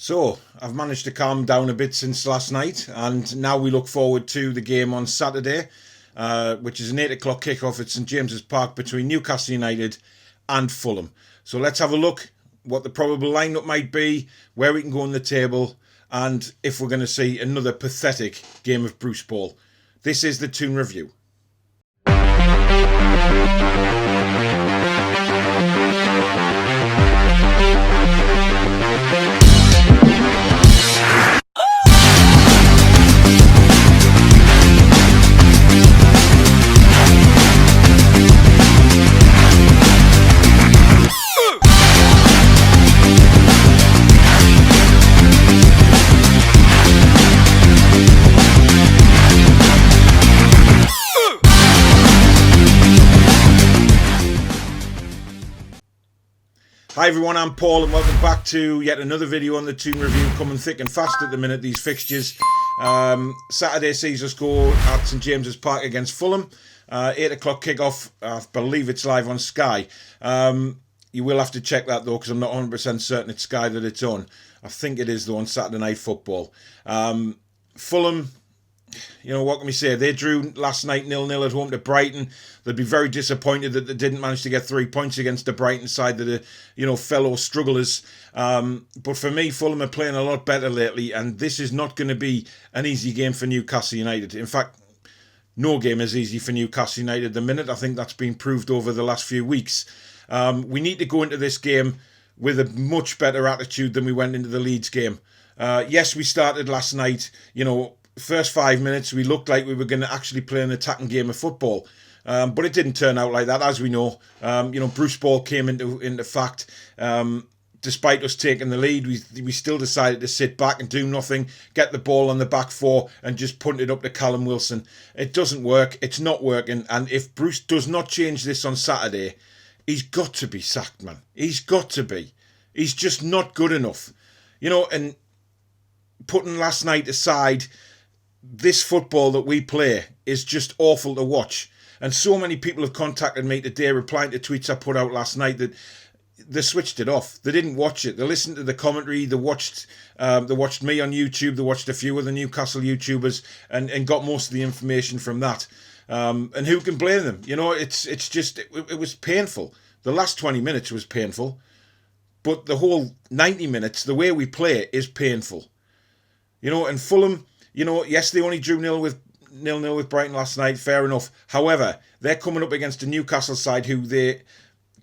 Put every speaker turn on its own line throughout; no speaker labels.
So, I've managed to calm down a bit since last night, and now we look forward to the game on Saturday, which is an 8 o'clock kickoff at St James's Park between Newcastle United and Fulham. So, let's have a look what the probable lineup might be, where we can go on the table, and if we're going to see another pathetic game of Bruce Ball. This is the Toon Review. Hi everyone, I'm Paul and welcome back to yet another video on the Toon Review, coming thick and fast at the minute, these fixtures. Saturday sees us go at St James's Park against Fulham, 8 o'clock kickoff. I believe it's live on Sky. You will have to check that though, because I'm not 100% certain it's Sky that it's on. I think it is though on Saturday Night Football. Fulham, you know, what can we say? They drew last night 0-0 at home to Brighton. They'd be very disappointed that they didn't manage to get 3 points against the Brighton side that are, you know, fellow strugglers. But for me, Fulham are playing a lot better lately, and this is not going to be an easy game for Newcastle United. In fact, no game is easy for Newcastle United at the minute. I think that's been proved over the last few weeks. We need to go into this game with a much better attitude than we went into the Leeds game. Yes, we started last night, you know, first 5 minutes we looked like we were going to actually play an attacking game of football, but it didn't turn out like that, as we know. Bruce Ball came into fact. Despite us taking the lead, we still decided to sit back and do nothing, get the ball on the back four and just punt it up to Callum Wilson. It doesn't work. It's not working. And if Bruce does not change this on Saturday, he's got to be sacked, man. He's got to be. He's just not good enough. You know, and putting last night aside, this football that we play is just awful to watch. And so many people have contacted me today replying to tweets I put out last night that they switched it off. They didn't watch it. They listened to the commentary. They watched me on YouTube. They watched a few of the Newcastle YouTubers and got most of the information from that. And who can blame them? You know, it was painful. The last 20 minutes was painful. But the whole 90 minutes, the way we play is painful. You know, and Fulham, you know, yes, they only drew 0-0 with Brighton last night, fair enough. However, they're coming up against a Newcastle side who they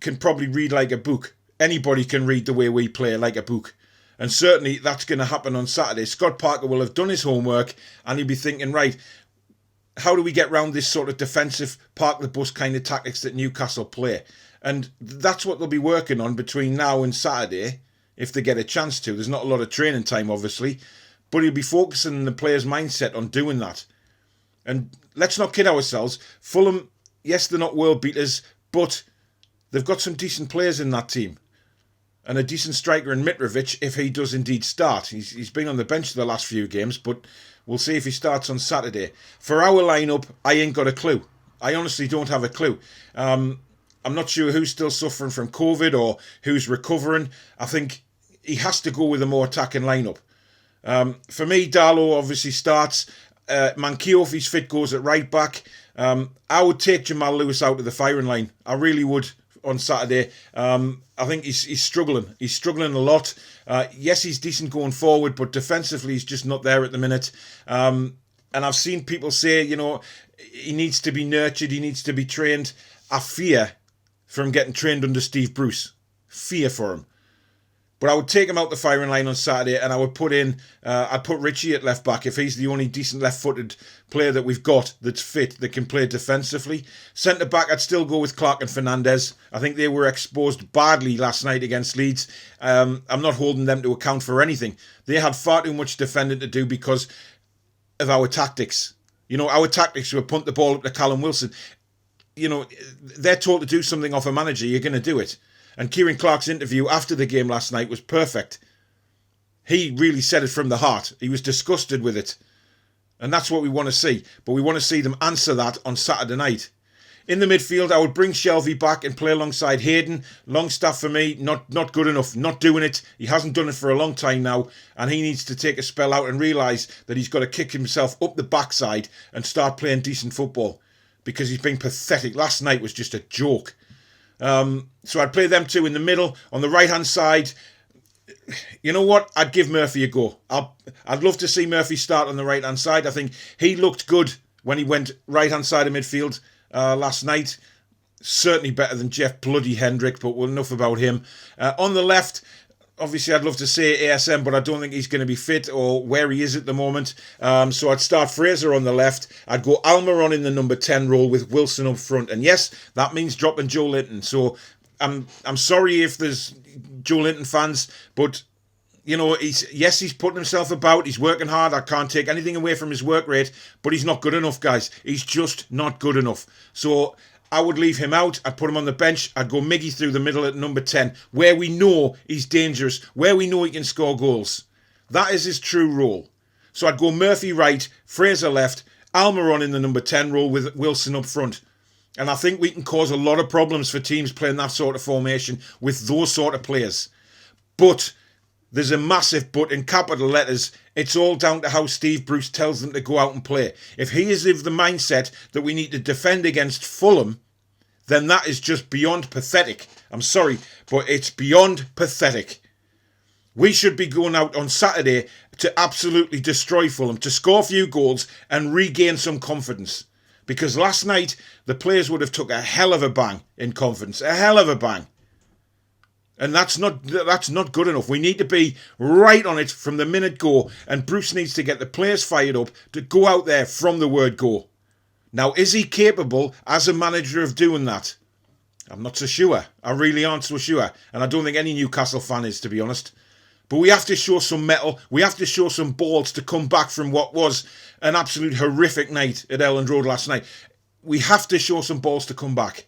can probably read like a book. Anybody can read the way we play like a book. And certainly that's going to happen on Saturday. Scott Parker will have done his homework and he'll be thinking, right, how do we get round this sort of defensive park the bus kind of tactics that Newcastle play? And that's what they'll be working on between now and Saturday, if they get a chance to. There's not a lot of training time, obviously, but he'll be focusing the player's mindset on doing that. And let's not kid ourselves. Fulham, yes, they're not world beaters, but they've got some decent players in that team. And a decent striker in Mitrovic, if he does indeed start. He's been on the bench the last few games, but we'll see if he starts on Saturday. For our lineup, I ain't got a clue. I honestly don't have a clue. I'm not sure who's still suffering from COVID or who's recovering. I think he has to go with a more attacking lineup. For me, Darlow obviously starts. Manquillo, if he's fit, goes at right back. I would take Jamal Lewis out of the firing line. I really would on Saturday. I think he's struggling. He's struggling a lot. Yes, he's decent going forward, but defensively he's just not there at the minute. And I've seen people say, you know, he needs to be nurtured, he needs to be trained. I fear from getting trained under Steve Bruce. Fear for him. But I would take him out the firing line on Saturday and I would I'd put Richie at left back if he's the only decent left-footed player that we've got that's fit, that can play defensively. Centre back, I'd still go with Clark and Fernandez. I think they were exposed badly last night against Leeds. I'm not holding them to account for anything. They had far too much defending to do because of our tactics. You know, our tactics were punt the ball up to Callum Wilson. You know, they're told to do something off a manager, you're going to do it. And Kieran Clark's interview after the game last night was perfect. He really said it from the heart. He was disgusted with it. And that's what we want to see. But we want to see them answer that on Saturday night. In the midfield, I would bring Shelvey back and play alongside Hayden. Longstaff for me, not good enough. Not doing it. He hasn't done it for a long time now, and he needs to take a spell out and realise that he's got to kick himself up the backside and start playing decent football, because he's been pathetic. Last night was just a joke. So I'd play them two in the middle. On the right-hand side, you know what? I'd give Murphy a go. I'd love to see Murphy start on the right-hand side. I think he looked good when he went right-hand side of midfield last night. Certainly better than Jeff bloody Hendrick, but well, enough about him. On the left, obviously I'd love to say ASM, but I don't think he's going to be fit or where he is at the moment. So I'd start Fraser on the left. I'd go Almiron in the number 10 role with Wilson up front. And yes, that means dropping Joe Linton. So I'm sorry if there's Joe Linton fans, but you know, he's putting himself about, he's working hard, I can't take anything away from his work rate, but he's not good enough, guys. He's just not good enough. So I would leave him out, I'd put him on the bench, I'd go Miggy through the middle at number 10, where we know he's dangerous, where we know he can score goals. That is his true role. So I'd go Murphy right, Fraser left, Almiron in the number 10 role with Wilson up front. And I think we can cause a lot of problems for teams playing that sort of formation with those sort of players. But there's a massive but in capital letters. It's all down to how Steve Bruce tells them to go out and play. If he is of the mindset that we need to defend against Fulham, then that is just beyond pathetic. I'm sorry, but it's beyond pathetic. We should be going out on Saturday to absolutely destroy Fulham, to score a few goals and regain some confidence. Because last night, the players would have took a hell of a bang in confidence. A hell of a bang. And that's not good enough. We need to be right on it from the minute go. And Bruce needs to get the players fired up to go out there from the word go. Now, is he capable as a manager of doing that? I'm not so sure. I really aren't so sure. And I don't think any Newcastle fan is, to be honest. But we have to show some mettle. We have to show some balls to come back from what was an absolute horrific night at Elland Road last night. We have to show some balls to come back.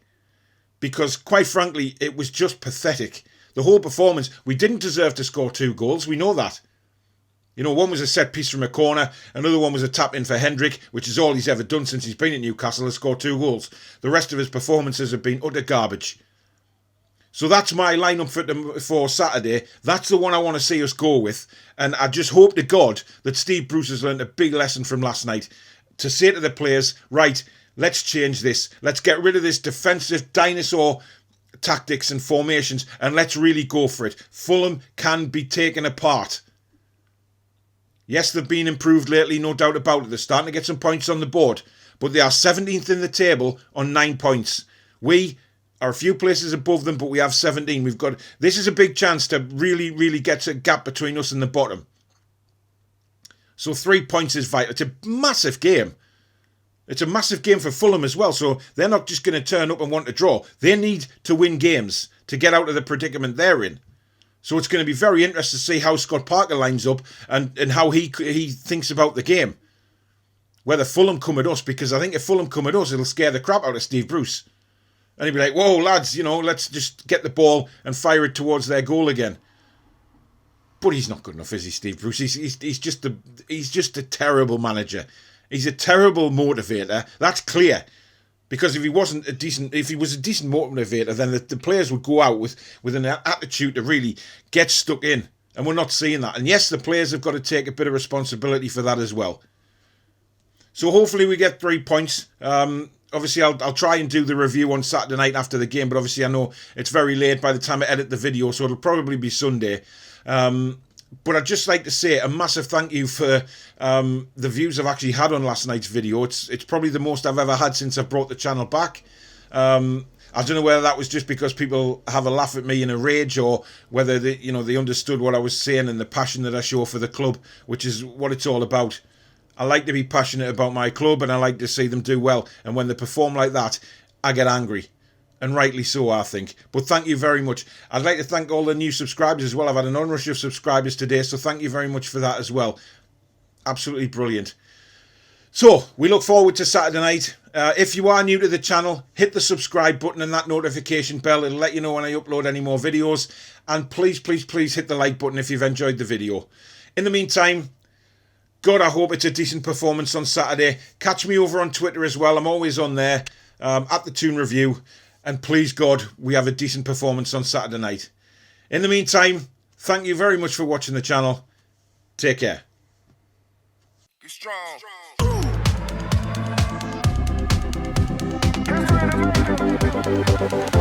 Because, quite frankly, it was just pathetic. The whole performance, we didn't deserve to score 2 goals. We know that. You know, one was a set piece from a corner. Another one was a tap in for Hendrick, which is all he's ever done since he's been at Newcastle, has scored 2 goals. The rest of his performances have been utter garbage. So that's my lineup for Saturday. That's the one I want to see us go with. And I just hope to God that Steve Bruce has learned a big lesson from last night to say to the players, right, let's change this. Let's get rid of this defensive dinosaur tactics and formations and let's really go for it. Fulham can be taken apart. Yes, they've been improved lately, no doubt about it. They're starting to get some points on the board, but they are 17th in the table on 9 points. We are a few places above them, but we have 17. This is a big chance to really get a gap between us and the bottom. So 3 points is vital. It's a massive game. It's a massive game for Fulham as well, so they're not just going to turn up and want to draw. They need to win games to get out of the predicament they're in. So it's going to be very interesting to see how Scott Parker lines up and how he thinks about the game. Whether Fulham come at us, because I think if Fulham come at us, it'll scare the crap out of Steve Bruce. And he'll be like, whoa, lads, you know, let's just get the ball and fire it towards their goal again. But he's not good enough, is he, Steve Bruce? He's just a terrible manager. He's a terrible motivator. That's clear. Because if he was a decent motivator, then the players would go out with an attitude to really get stuck in. And we're not seeing that. And yes, the players have got to take a bit of responsibility for that as well. So hopefully we get 3 points. Obviously, I'll try and do the review on Saturday night after the game. But obviously, I know it's very late by the time I edit the video. So it'll probably be Sunday. But I'd just like to say a massive thank you for the views I've actually had on last night's video. It's probably the most I've ever had since I brought the channel back. I don't know whether that was just because people have a laugh at me in a rage, or whether they understood what I was saying and the passion that I show for the club, which is what it's all about. I like to be passionate about my club and I like to see them do well. And when they perform like that, I get angry. And rightly so, I think. But thank you very much. I'd like to thank all the new subscribers as well. I've had an onrush of subscribers today, so thank you very much for that as well. Absolutely brilliant. So, we look forward to Saturday night. If you are new to the channel, hit the subscribe button and that notification bell. It'll let you know when I upload any more videos. And please hit the like button if you've enjoyed the video. In the meantime, God, I hope it's a decent performance on Saturday. Catch me over on Twitter as well. I'm always on there. at the Toon Review, and please God, we have a decent performance on Saturday night. In the meantime, thank you very much for watching the channel. Take care.
Be strong. Be strong.